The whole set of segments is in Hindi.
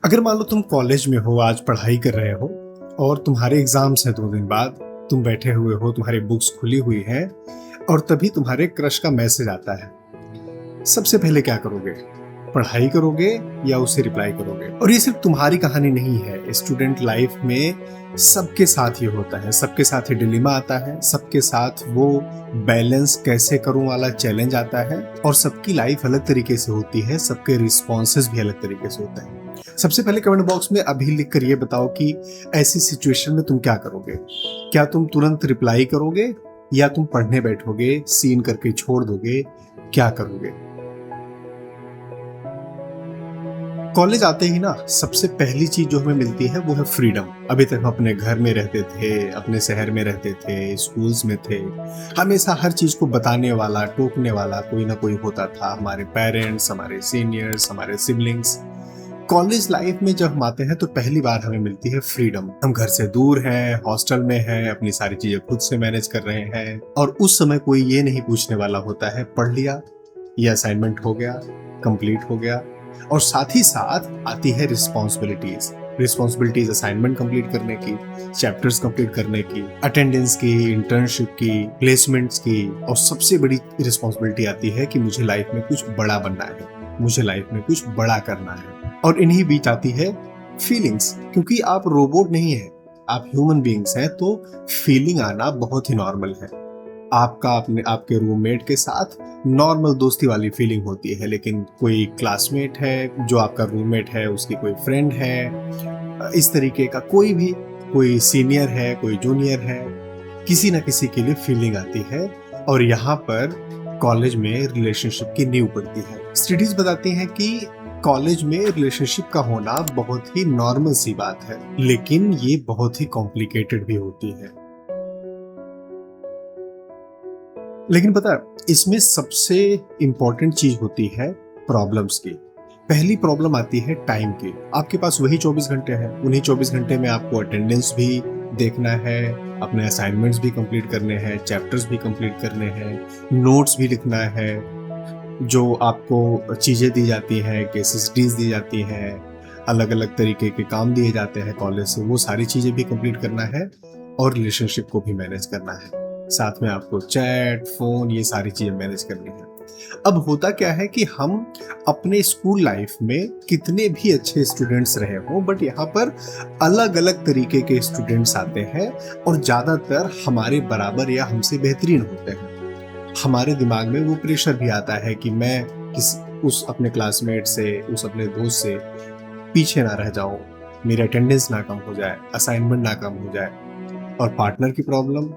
अगर मान लो तुम कॉलेज में हो, आज पढ़ाई कर रहे हो और तुम्हारे एग्जाम्स हैं 2 दिन बाद। तुम बैठे हुए हो, तुम्हारी बुक्स खुली हुई हैं और तभी तुम्हारे क्रश का मैसेज आता है। सबसे पहले क्या करोगे? पढ़ाई करोगे या उसे रिप्लाई करोगे? और ये सिर्फ तुम्हारी कहानी नहीं है, स्टूडेंट लाइफ में सबके साथ ये होता है। सबके साथ ये डिलेमा आता है, सबके साथ वो बैलेंस कैसे करूं वाला चैलेंज आता है। और सबकी लाइफ अलग तरीके से होती है, सबके रिस्पॉन्सेज भी अलग तरीके से होते हैं। सबसे पहले कमेंट बॉक्स में अभी लिख कर ये बताओ कि ऐसी सिचुएशन में तुम क्या करोगे। क्या तुम तुरंत रिप्लाई करोगे या तुम पढ़ने बैठोगे, सीन करके छोड़ दोगे? क्या करोगे? कॉलेज आते ही ना सबसे पहली चीज जो हमें मिलती है वो है फ्रीडम। अभी तक हम अपने घर में रहते थे, अपने शहर में रहते थे, स्कूल्स में थे। हमेशा हर चीज को बताने वाला, टोकने वाला कोई ना कोई होता था। हमारे पेरेंट्स, हमारे सीनियर्स, हमारे सिबलिंग्स। कॉलेज लाइफ में जब हम आते हैं तो पहली बार हमें मिलती है फ्रीडम। हम घर से दूर हैं, हॉस्टल में हैं, अपनी सारी चीजें खुद से मैनेज कर रहे हैं। और उस समय कोई ये नहीं पूछने वाला होता है पढ़ लिया, ये असाइनमेंट हो गया, कंप्लीट हो गया। और साथ ही साथ आती है रिस्पॉन्सिबिलिटीज असाइनमेंट कंप्लीट करने की, चैप्टर्स कंप्लीट करने की, अटेंडेंस की, इंटर्नशिप की, प्लेसमेंट्स की। और सबसे बड़ी रिस्पॉन्सिबिलिटी आती है कि मुझे लाइफ में कुछ बड़ा बनना है, मुझे लाइफ में कुछ बड़ा करना है। और इन्हीं बीच आती है फीलिंग्स, क्योंकि आप रोबोट नहीं है, आप ह्यूमन बीइंग्स हैं। तो फीलिंग आना बहुत ही नॉर्मल है। आपका अपने आपके रूममेट के साथ नॉर्मल दोस्ती वाली फीलिंग होती है, लेकिन कोई क्लासमेट है जो आपका रूममेट है, उसकी कोई फ्रेंड है, इस तरीके का कोई सीनियर है, कोई जूनियर है, किसी ना किसी के लिए फीलिंग आती है। और यहाँ पर कॉलेज में रिलेशनशिप की नींव पड़ती है। स्टडीज बताती हैं कि कॉलेज में रिलेशनशिप का होना बहुत ही नॉर्मल सी बात है, लेकिन ये बहुत ही कॉम्प्लिकेटेड भी होती है। लेकिन पता है, इसमें सबसे इंपॉर्टेंट चीज होती है प्रॉब्लम्स की। पहली प्रॉब्लम आती है टाइम की। आपके पास वही 24 घंटे हैं। उन्हीं 24 घंटे में आपको अटेंडेंस भी देखना है, अपने असाइनमेंट्स भी कंप्लीट करने हैं, चैप्टर्स भी कंप्लीट करने हैं, नोट्स भी लिखना है, जो आपको चीजें दी जाती हैं, केसेस दी जाती हैं, अलग अलग तरीके के काम दिए जाते हैं कॉलेज से, वो सारी चीजें भी कंप्लीट करना है। और रिलेशनशिप को भी मैनेज करना है। साथ में आपको चैट, फोन, ये सारी चीजें मैनेज करनी है। अब होता क्या है कि हम अपने स्कूल लाइफ में कितने भी अच्छे स्टूडेंट्स रहे हों, बट यहाँ पर अलग अलग तरीके के स्टूडेंट्स आते हैं और ज्यादातर हमारे बराबर या हमसे बेहतरीन होते हैं। हमारे दिमाग में वो प्रेशर भी आता है कि मैं उस अपने क्लासमेट से, उस अपने दोस्त से पीछे ना रह जाऊं, मेरी अटेंडेंस ना कम हो जाए, असाइनमेंट ना कम हो जाए। और पार्टनर की प्रॉब्लम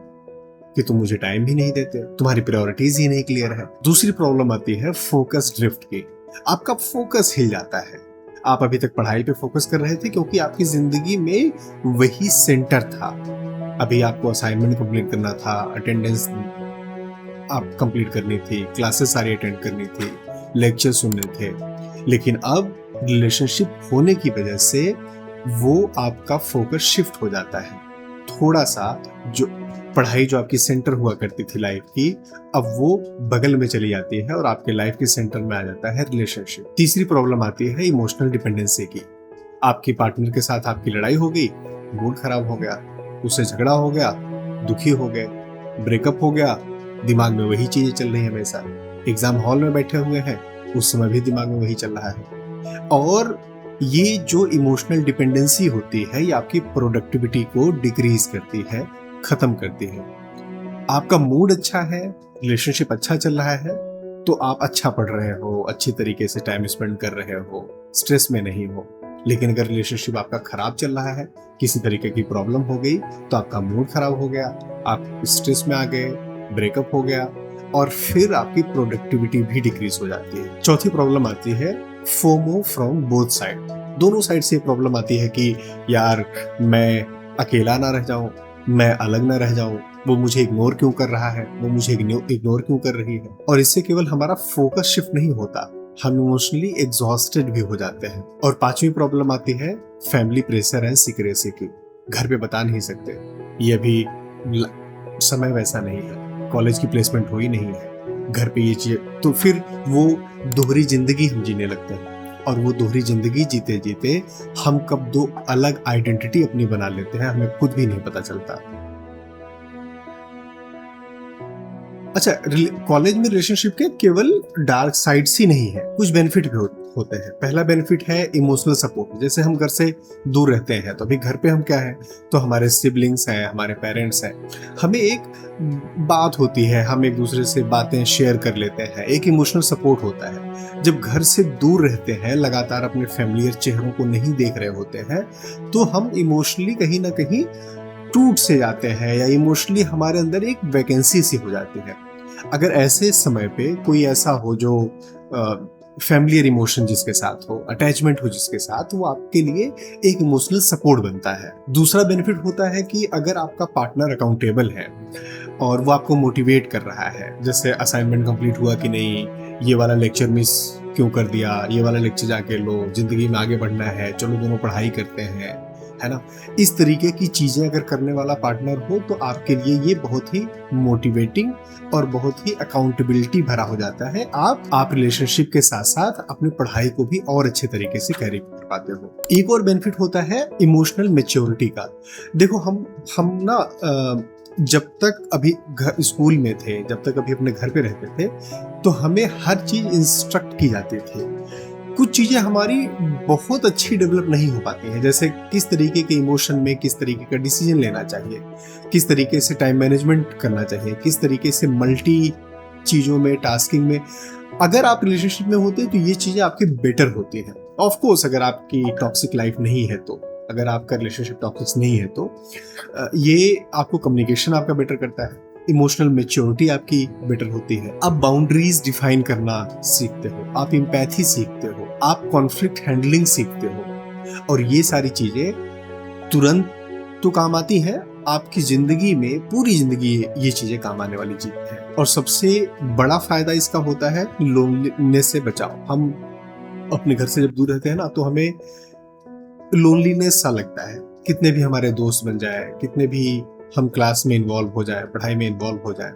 कि तुम मुझे टाइम भी नहीं देते, तुम्हारी प्रायोरिटीज ही नहीं क्लियर है। दूसरी प्रॉब्लम आती है फोकस ड्रिफ्ट की। आपका फोकस हिल जाता है। आप अभी तक पढ़ाई पे फोकस कर रहे थे क्योंकि आपकी जिंदगी में वही सेंटर था। अभी आपको असाइनमेंट कंप्लीट करना था, अटेंडेंस आप कंप्लीट करनी थी, क्लासेस सारी अटेंड करनी थी, लेक्चर सुनने थे। लेकिन अब रिलेशनशिप होने की वजह से वो आपका फोकस शिफ्ट हो जाता है। थोड़ा सा जो पढ़ाई जो आपकी सेंटर हुआ करती थी लाइफ की, अब वो बगल में चली जाती है और आपके लाइफ के सेंटर में आ जाता है रिलेशनशिप। तीसरी प्रॉब्लम आती है इमोशनल डिपेंडेंसी की। आपकी पार्टनर के साथ आपकी लड़ाई हो गई, मूड खराब हो गया, उससे झगड़ा हो गया, दुखी हो गए, ब्रेकअप हो गया, दिमाग में वही चीजें चल रही है हमेशा। एग्जाम हॉल में बैठे हुए हैं, उस समय भी दिमाग में वही चल रहा है। और ये जो इमोशनल डिपेंडेंसी होती है, ये आपकी प्रोडक्टिविटी को डिक्रीज करती है, खत्म करती है। आपका मूड अच्छा है, रिलेशनशिप अच्छा चल रहा है, तो आप अच्छा पढ़ रहे हो, अच्छी तरीके से टाइम स्पेंड कर रहे हो, स्ट्रेस में नहीं हो। लेकिन अगर रिलेशनशिप आपका खराब चल रहा है, किसी तरीके की प्रॉब्लम हो गई, तो आपका मूड खराब हो गया, आप स्ट्रेस में आ गए, ब्रेकअप हो गया, और फिर आपकी प्रोडक्टिविटी भी डिक्रीज हो जाती है। चौथी प्रॉब्लम आती है फोमो फ्रॉम बोथ साइड। दोनों साइड से प्रॉब्लम आती है कि यार मैं अकेला ना रह जाऊं, मैं अलग ना रह जाऊं, वो मुझे इग्नोर क्यों कर रहा है, वो मुझे इग्नोर क्यों कर रही है। और इससे केवल हमारा फोकस शिफ्ट नहीं होता, हम इमोशनली एग्जॉस्टेड भी हो जाते हैं। और पांचवी प्रॉब्लम आती है फैमिली प्रेशर एंड सीक्रेसी की। घर पे बता नहीं सकते, ये अभी समय वैसा नहीं है, कॉलेज की प्लेसमेंट हुई नहीं है, घर पे ये चीज, तो फिर वो दोहरी जिंदगी हम जीने लगते हैं। और वो दोहरी जिंदगी जीते जीते हम कब दो अलग आइडेंटिटी अपनी बना लेते हैं, हमें खुद भी नहीं पता चलता। अच्छा, कॉलेज में रिलेशनशिप के केवल डार्क साइड्स ही नहीं है, कुछ बेनिफिट भी होते हैं। पहला बेनिफिट है इमोशनल सपोर्ट। जैसे हम घर से दूर रहते हैं तो अभी घर पे हम क्या है, तो हमारे सिबलिंग्स हैं, हमारे पेरेंट्स हैं, हमें एक बात होती है, हम एक दूसरे से बातें शेयर कर लेते हैं, एक इमोशनल सपोर्ट होता है। जब घर से दूर रहते हैं, लगातार अपने फैमिलियर चेहरों को नहीं देख रहे होते हैं, तो हम इमोशनली कहीं ना कहीं टूट से जाते हैं, या इमोशनली हमारे अंदर एक वैकेंसी सी हो जाती है। अगर ऐसे समय पे कोई ऐसा हो जो फैमिलियर इमोशन जिसके साथ हो, अटैचमेंट हो जिसके साथ, वो आपके लिए एक इमोशनल सपोर्ट बनता है। दूसरा बेनिफिट होता है कि अगर आपका पार्टनर अकाउंटेबल है और वो आपको मोटिवेट कर रहा है, जैसे असाइनमेंट कंप्लीट हुआ कि नहीं, ये वाला लेक्चर मिस क्यों कर दिया, ये वाला लेक्चर जाके लो, जिंदगी में आगे बढ़ना है, चलो दोनों पढ़ाई करते हैं, है ना। इस तरीके की चीजें अगर करने वाला पार्टनर हो तो आपके लिए ये बहुत ही मोटिवेटिंग और बहुत ही अकाउंटेबिलिटी भरा हो जाता है। आप रिलेशनशिप के साथ साथ अपनी पढ़ाई को भी और अच्छे तरीके से कैरी कर पाते हो। एक और बेनिफिट होता है इमोशनल मैच्योरिटी का। देखो, हम ना जब तक अभी स्कूल में थे, जब तक अभी अपने घर पे रहते थे, तो हमें हर चीज इंस्ट्रक्ट की जाती थी। कुछ चीजें हमारी बहुत अच्छी डेवलप नहीं हो पाती हैं, जैसे किस तरीके के इमोशन में किस तरीके का डिसीजन लेना चाहिए, किस तरीके से टाइम मैनेजमेंट करना चाहिए, किस तरीके से मल्टी चीजों में, टास्किंग में। अगर आप रिलेशनशिप में होते हैं तो ये चीजें आपकी बेटर होती हैं। ऑफ कोर्स, अगर आपकी टॉक्सिक लाइफ नहीं है तो, अगर आपका रिलेशनशिप टॉक्सिक नहीं है तो ये आपको कम्युनिकेशन आपका बेटर करता है, इमोशनल मैच्योरिटी आपकी बेटर होती है, आप बाउंड्रीज डिफाइन करना सीखते हो, आप एम्पैथी सीखते हो, आप कॉन्फ्लिक्ट हैंडलिंग सीखते हो, और ये सारी चीजें तुरंत तो काम आती हैं, आपकी जिंदगी में पूरी जिंदगी ये चीजें काम आने वाली चीज है। और सबसे बड़ा फायदा इसका होता है लोनलीनेस से बचाव। हम अपने घर से जब दूर रहते हैं ना, तो हमें लोनलीनेस सा लगता है, कितने भी हमारे दोस्त बन जाए, कितने भी हम क्लास में इन्वॉल्व हो जाए, पढ़ाई में इन्वॉल्व हो जाए,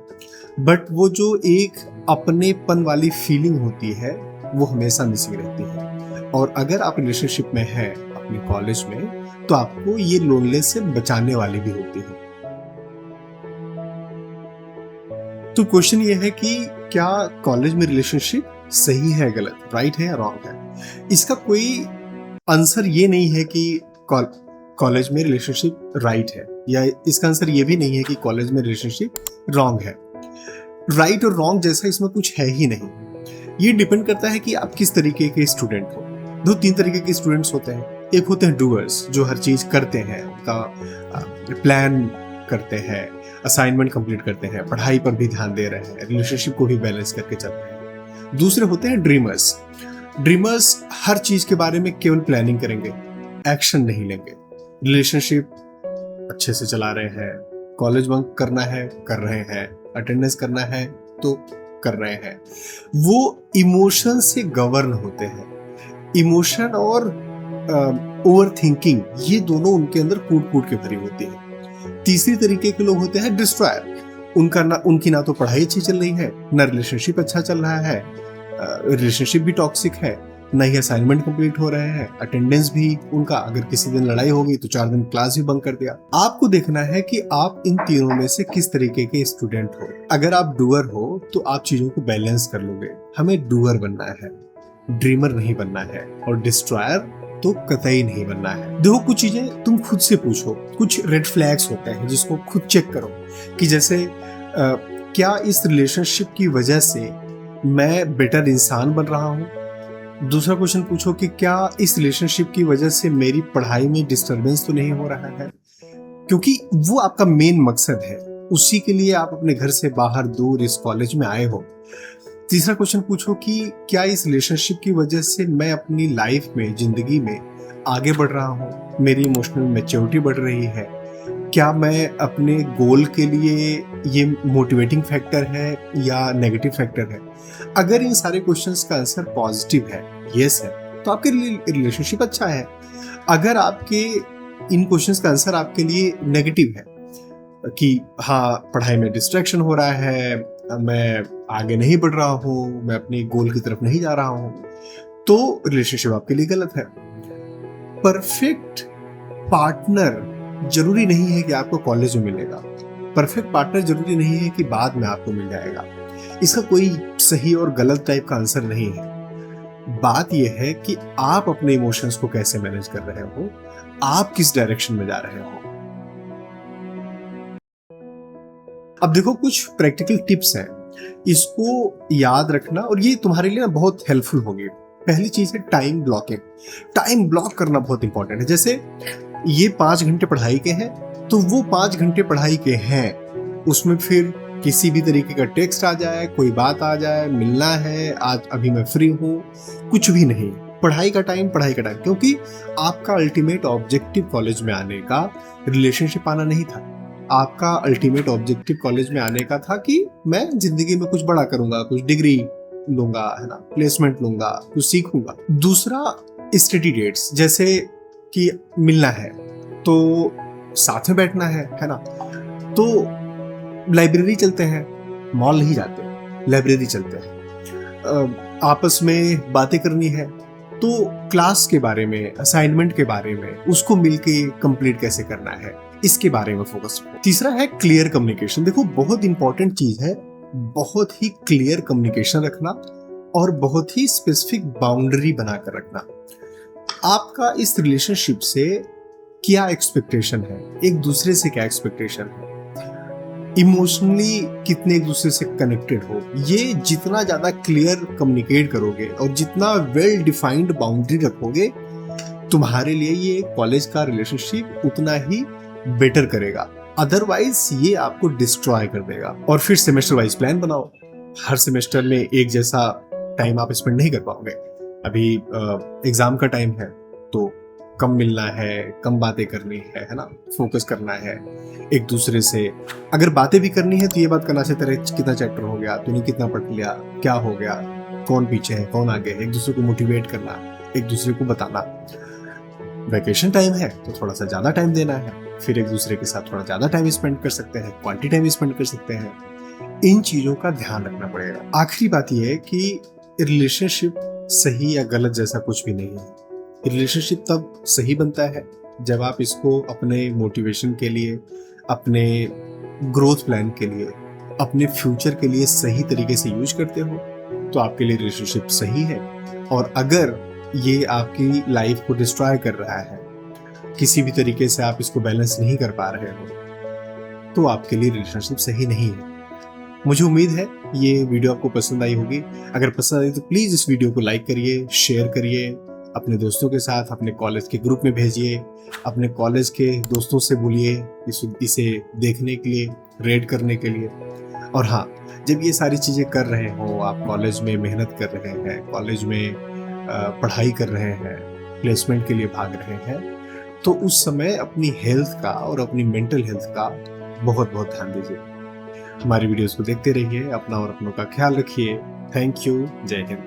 बट वो जो एक अपनेपन वाली फीलिंग होती है वो हमेशा मिसिंग रहती है। और अगर आप रिलेशनशिप में हैं अपने कॉलेज में, तो आपको ये लोनलेस से बचाने वाली भी होती है। तो क्वेश्चन ये है कि क्या कॉलेज में रिलेशनशिप सही है, गलत, राइट है या रॉन्ग है? इसका कोई आंसर ये नहीं है कि कॉलेज में रिलेशनशिप राइट है, या इसका आंसर ये भी नहीं है कि कॉलेज में रिलेशनशिप रॉन्ग है। राइट और रॉन्ग जैसा इसमें कुछ है ही नहीं। ये डिपेंड करता है कि आप किस तरीके के स्टूडेंट हो। दो तीन तरीके के स्टूडेंट्स होते हैं। एक होते हैं डूअर्स, जो हर चीज करते हैं, उनका प्लान करते हैं, असाइनमेंट कंप्लीट करते हैं, पढ़ाई पर भी ध्यान दे रहे हैं, रिलेशनशिप को भी बैलेंस करके चल रहे हैं। दूसरे होते हैं ड्रीमर्स। ड्रीमर्स हर चीज के बारे में केवल प्लानिंग करेंगे, एक्शन नहीं लेंगे। रिलेशनशिप अच्छे से चला रहे हैं, कॉलेज बंक करना है कर रहे हैं, अटेंडेंस करना है तो कर रहे हैं। वो इमोशन से गवर्न होते हैं। इमोशन और ओवर थिंकिंग, ये दोनों उनके अंदर कूट कूट के भरी होती है। तीसरी तरीके के लोग होते हैं डिस्ट्रॉयर। उनकी ना तो पढ़ाई अच्छी चल रही है, ना रिलेशनशिप अच्छा चल रहा है, रिलेशनशिप भी टॉक्सिक है, ना ही असाइनमेंट कंप्लीट हो रहे हैं, अटेंडेंस भी उनका, अगर किसी दिन लड़ाई हो गई तो 4 दिन क्लास भी बंक कर दिया। आपको देखना है कि आप इन तीनों में से किस तरीके के स्टूडेंट हो। अगर आप डूअर हो तो आप चीजों को बैलेंस कर लोगे। हमें डूअर बनना है, ड्रीमर नहीं बनना है, और डिस्ट्रॉयर तो कतई नहीं बनना है। देखो, कुछ चीजें तुम खुद से पूछो, कुछ रेड फ्लैग्स होते हैं जिसको खुद चेक करो कि जैसे क्या इस रिलेशनशिप की वजह से मैं बेटर इंसान बन रहा हूँ। दूसरा क्वेश्चन पूछो कि क्या इस रिलेशनशिप की वजह से मेरी पढ़ाई में डिस्टरबेंस तो नहीं हो रहा है, क्योंकि वो आपका मेन मकसद है, उसी के लिए आप अपने घर से बाहर दूर इस कॉलेज में आए हो। तीसरा क्वेश्चन पूछो कि क्या इस रिलेशनशिप की वजह से मैं अपनी लाइफ में, जिंदगी में आगे बढ़ रहा हूँ, मेरी इमोशनल मैच्योरिटी बढ़ रही है, क्या मैं अपने गोल के लिए ये मोटिवेटिंग फैक्टर है या नेगेटिव फैक्टर है। अगर इन सारे क्वेश्चंस का आंसर पॉजिटिव है, यस है, तो आपके रिलेशनशिप अच्छा है। अगर आपके इन क्वेश्चंस का आंसर आपके लिए नेगेटिव है कि हाँ, पढ़ाई में डिस्ट्रैक्शन हो रहा है, मैं आगे नहीं बढ़ रहा हूँ, मैं अपनी गोल की तरफ नहीं जा रहा हूँ, तो रिलेशनशिप आपके लिए गलत है। परफेक्ट पार्टनर जरूरी नहीं है कि आपको कॉलेज में मिलेगा। परफेक्ट पार्टनर जरूरी नहीं है कि बाद में आपको मिल जाएगा। इसका कोई सही और गलत टाइप का आंसर नहीं है। बात यह है कि आप अपने इमोशंस को कैसे मैनेज कर रहे हो, आप किस डायरेक्शन में जा रहे हो। अब देखो, कुछ प्रैक्टिकल टिप्स हैं, इसको याद रखना और ये तुम्हारे लिए ना बहुत हेल्पफुल होगी। पहली चीज है टाइम ब्लॉकिंग। टाइम ब्लॉक करना बहुत इंपॉर्टेंट है। जैसे ये 5 घंटे पढ़ाई के हैं, तो वो 5 घंटे पढ़ाई के हैं, उसमें फिर किसी भी तरीके का टेक्स्ट आ जाए, कोई बात आ जाए, मिलना है, आज अभी मैं फ्री हूँ, कुछ भी नहीं। पढ़ाई का टाइम पढ़ाई का टाइम, क्योंकि आपका अल्टीमेट ऑब्जेक्टिव कॉलेज में आने का रिलेशनशिप आना नहीं था। आपका अल्टीमेट ऑब्जेक्टिव कॉलेज में आने का था कि मैं जिंदगी में कुछ बड़ा करूंगा, कुछ डिग्री लूंगा, है ना, प्लेसमेंट लूंगा, कुछ सीखूंगा। दूसरा, स्टडी डेट्स, जैसे कि मिलना है तो साथ में बैठना है ना, तो लाइब्रेरी चलते हैं, मॉल नहीं जाते, लाइब्रेरी चलते हैं। आपस में बातें करनी है तो क्लास के बारे में, असाइनमेंट के बारे में, उसको मिलके कंप्लीट कैसे करना है, इसके बारे में फोकस करो। तीसरा है क्लियर कम्युनिकेशन। देखो, बहुत इंपॉर्टेंट चीज है, बहुत ही क्लियर कम्युनिकेशन रखना और बहुत ही स्पेसिफिक बाउंड्री बनाकर रखना। आपका इस रिलेशनशिप से क्या एक्सपेक्टेशन है, एक दूसरे से क्या एक्सपेक्टेशन है, इमोशनली कितने एक दूसरे से कनेक्टेड हो। ये जितना ज्यादा क्लियर कम्युनिकेट करोगे और जितना वेल डिफाइंड बाउंड्री रखोगे, तुम्हारे लिए ये कॉलेज का रिलेशनशिप उतना ही बेटर करेगा। अदरवाइज ये आपको डिस्ट्रॉय कर देगा। और फिर सेमेस्टर वाइज प्लान बनाओ। हर सेमेस्टर में एक जैसा टाइम आप स्पेंड नहीं कर पाओगे। अभी एग्जाम का टाइम है तो कम मिलना है, कम बातें करनी है ना, फोकस करना है एक दूसरे से। अगर बातें भी करनी है तो ये बात करना चाहिए, तेरे कितना चैप्टर हो गया, तूने कितना पढ़ लिया, क्या हो गया, कौन पीछे है, कौन आगे है, एक दूसरे को मोटिवेट करना, एक दूसरे को बताना। वैकेशन टाइम है तो थोड़ा सा ज्यादा टाइम देना है, फिर एक दूसरे के साथ थोड़ा ज्यादा टाइम स्पेंड कर सकते हैं, क्वालिटी टाइम स्पेंड कर सकते हैं। इन चीजों का ध्यान रखना पड़ेगा। आखिरी बात यह है कि रिलेशनशिप सही या गलत जैसा कुछ भी नहीं है। रिलेशनशिप तब सही बनता है जब आप इसको अपने मोटिवेशन के लिए, अपने ग्रोथ प्लान के लिए, अपने फ्यूचर के लिए सही तरीके से यूज करते हो, तो आपके लिए रिलेशनशिप सही है। और अगर ये आपकी लाइफ को डिस्ट्रॉय कर रहा है, किसी भी तरीके से आप इसको बैलेंस नहीं कर पा रहे हो, तो आपके लिए रिलेशनशिप सही नहीं है। मुझे उम्मीद है ये वीडियो आपको पसंद आई होगी। अगर पसंद आई तो प्लीज इस वीडियो को लाइक करिए, शेयर करिए अपने दोस्तों के साथ, अपने कॉलेज के ग्रुप में भेजिए, अपने कॉलेज के दोस्तों से बोलिए इसे देखने के लिए, रेड करने के लिए। और हाँ, जब ये सारी चीज़ें कर रहे हो, आप कॉलेज में मेहनत कर रहे हैं, कॉलेज में पढ़ाई कर रहे हैं, प्लेसमेंट के लिए भाग रहे हैं, तो उस समय अपनी हेल्थ का और अपनी मेंटल हेल्थ का बहुत बहुत ध्यान दीजिए। हमारी वीडियोस को देखते रहिए, अपना और अपनों का ख्याल रखिए। Thank you. जय हिंद।